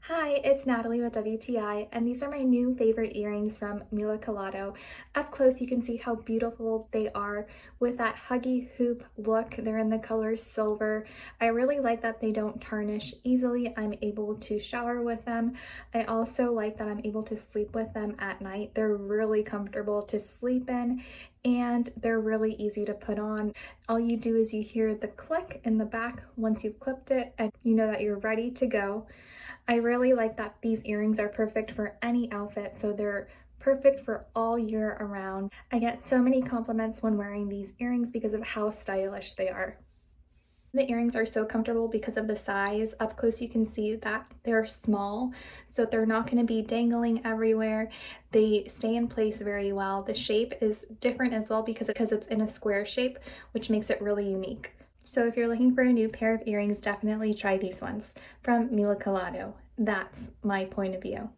Hi, it's Natalie with WTI, and these are my new favorite earrings from Milacolato. Up close, you can see how beautiful they are with that Huggie hoop look. They're in the color silver. I really like that they don't tarnish easily. I'm able to shower with them. I also like that I'm able to sleep with them at night. They're really comfortable to sleep in, and they're really easy to put on. All you do is you hear the click in the back once you've clipped it, and you know that you're ready to go. I really like that these earrings are perfect for any outfit, so they're perfect for all year around. I get so many compliments when wearing these earrings because of how stylish they are. The earrings are so comfortable because of the size. Up close you can see that they're small, so they're not going to be dangling everywhere. They stay in place very well. The shape is different as well because it's in a square shape, which makes it really unique. So if you're looking for a new pair of earrings, definitely try these ones from Milacolato. That's my point of view.